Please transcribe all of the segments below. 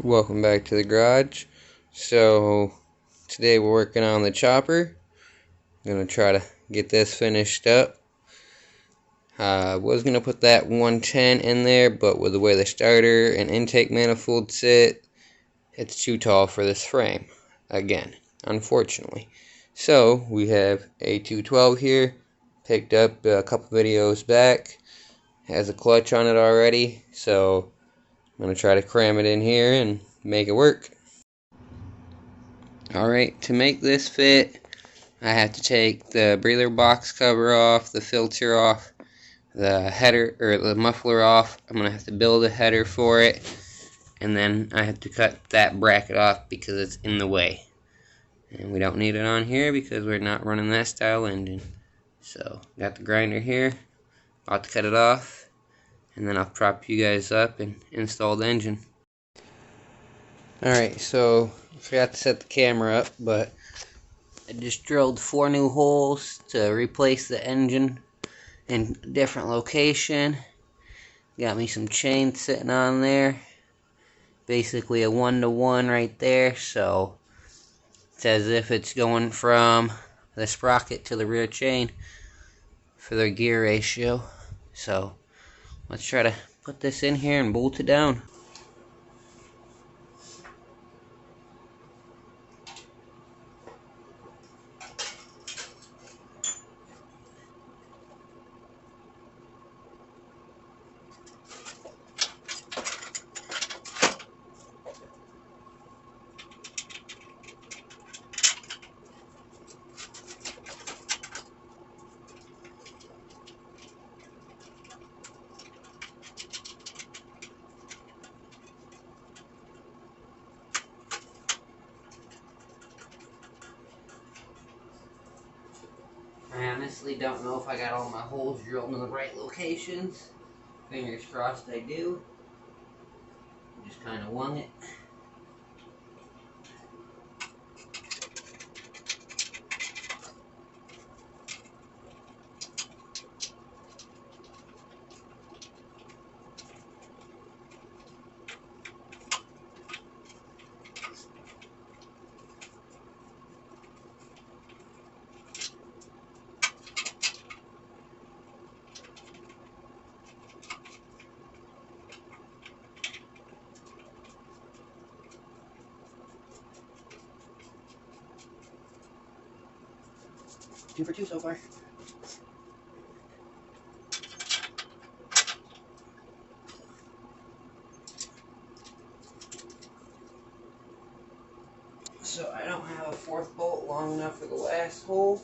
Welcome back to the garage. So today we're working on the chopper. I'm gonna try to get this finished up. I was gonna put that 110 in there, but with the way the starter and intake manifold sit, it's too tall for this frame. Again, unfortunately. So we have a 212 here, picked up a couple videos back. Has a clutch on it already, so I'm gonna try to cram it in here and make it work. Alright, to make this fit, I have to take the breather box cover off, the filter off, the header or the muffler off. I'm going to have to build a header for it, and then I have to cut that bracket off because it's in the way. And we don't need it on here because we're not running that style engine. So, got the grinder here, about to cut it off, and then I'll prop you guys up and install the engine. Alright, so I forgot to set the camera up, but I just drilled 4 new holes to replace the engine in a different location. Got me some chain sitting on there. Basically a 1-to-1 right there, so it's as if it's going from the sprocket to the rear chain for the gear ratio. So let's try to put this in here and bolt it down. I honestly don't know if I got all my holes drilled in the right locations. Fingers crossed I do. Just kind of wung it. Two for two so far. So I don't have a 4th bolt long enough for the last hole,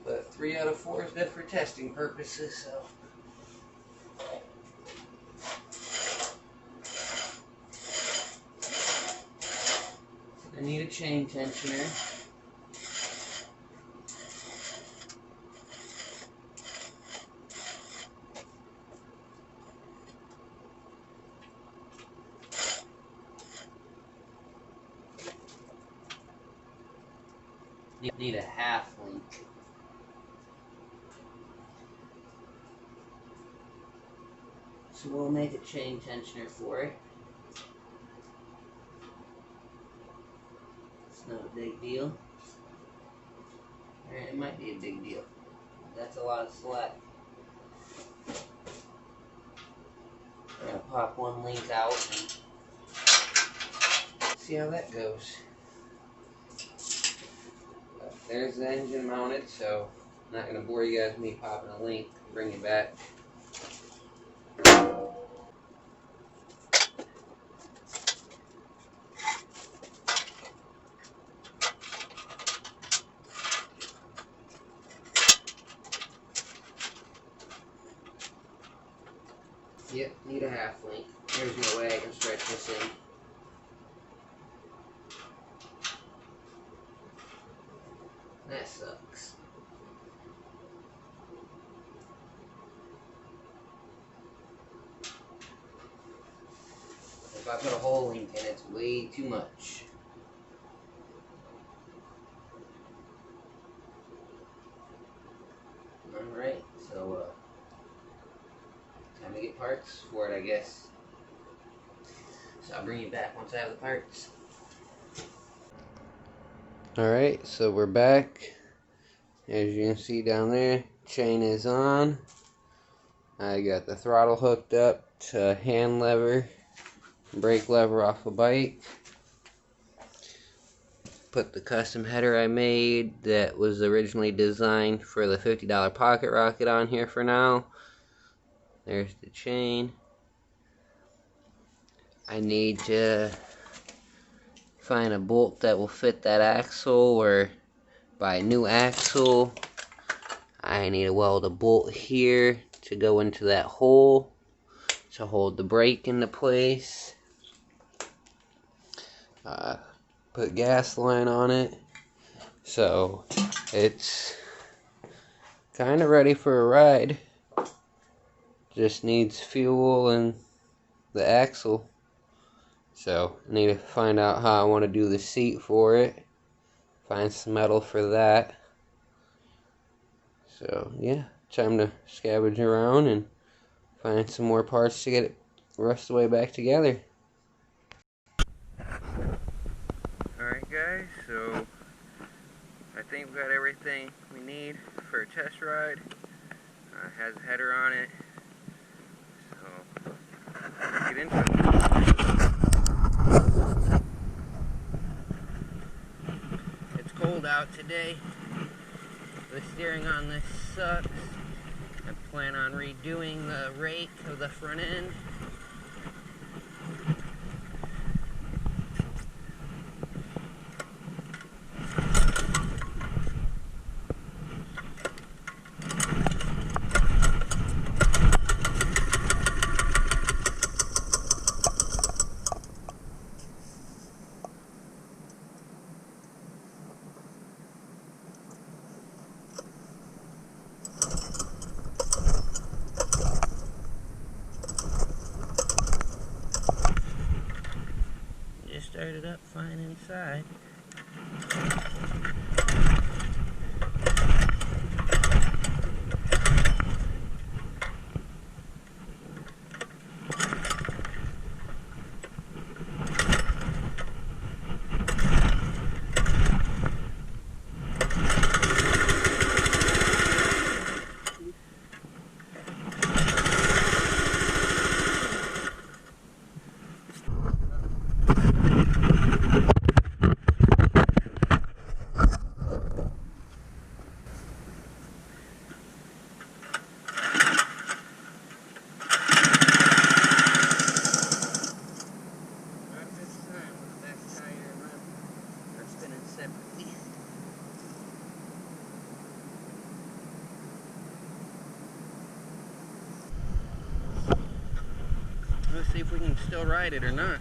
but 3 out of 4 is good for testing purposes, so. I need a chain tensioner. Need a half link. So we'll make a chain tensioner for it. It's not a big deal. Alright, it might be a big deal. That's a lot of slack. We're gonna pop one link out and see how that goes. There's the engine mounted, so I'm not going to bore you guys with me popping a link and bring it back. Yep, need a half link. There's no way I can stretch this in. That sucks. If I put a hole link in, it's way too much. Alright, so time to get parts for it, I guess. So I'll bring you back once I have the parts. Alright, so we're back. As you can see down there, chain is on. I got the throttle hooked up to hand lever, brake lever off a bike. Put the custom header I made that was originally designed for the $50 pocket rocket on here for now. There's the chain. I need to find a bolt that will fit that axle, or buy a new axle. I need to weld a bolt here to go into that hole to hold the brake into place. Put gas line on it, so it's kind of ready for a ride. Just needs fuel and the axle. So I need to find out how I want to do the seat for it, find some metal for that. So yeah, time to scavenge around and find some more parts to get it the rest of the way back together. Alright guys, so I think we got everything we need for a test ride. It has a header on it, so let's get into it. It's cold out today. The steering on this sucks. I plan on redoing the rake of the front end. Started up fine inside. Let's see if we can still ride it or not.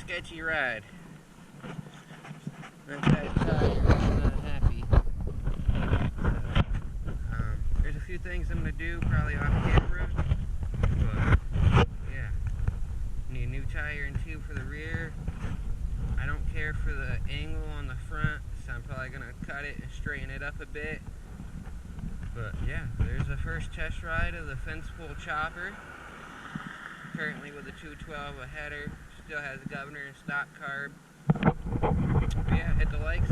sketchy ride. That guy's tired, he's not happy. There's a few things I'm going to do, probably off camera. But, yeah. Need a new tire and tube for the rear. I don't care for the angle on the front, so I'm probably going to cut it and straighten it up a bit. But yeah, there's the first test ride of the fence pull chopper. Currently with a 212, a header, still has a governor and stock carb. But yeah, hit the like.